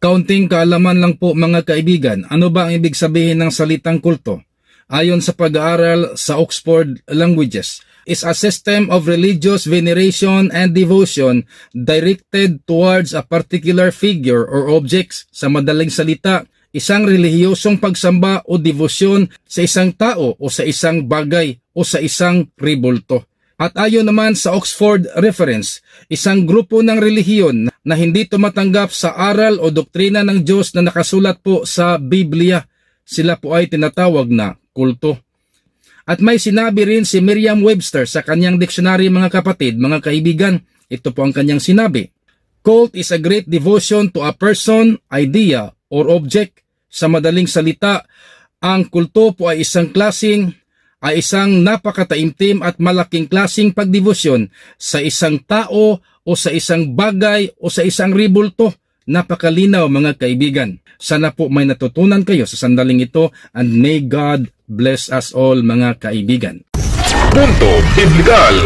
Kaunting kaalaman lang po mga kaibigan, ano ba ang ibig sabihin ng salitang kulto? Ayon sa pag-aaral sa Oxford Languages, is a system of religious veneration and devotion directed towards a particular figure or objects. Sa madaling salita, isang relihiyosong pagsamba o devosyon sa isang tao o sa isang bagay o sa isang ribulto. At ayon naman sa Oxford Reference, isang grupo ng relihiyon na hindi tumatanggap sa aral o doktrina ng Diyos na nakasulat po sa Biblia, sila po ay tinatawag na kulto. At may sinabi rin si Merriam-Webster sa kanyang dictionary mga kapatid, mga kaibigan, ito po ang kanyang sinabi. Cult is a great devotion to a person, idea, or object. Sa madaling salita, ang kulto po ay isang napakataimtim at malaking klasing pagdebosyon sa isang tao o sa isang bagay o sa isang ribulto. Napakalinaw mga kaibigan. Sana po may natutunan kayo sa sandaling ito, and may God bless us all mga kaibigan. Punto Biblikal.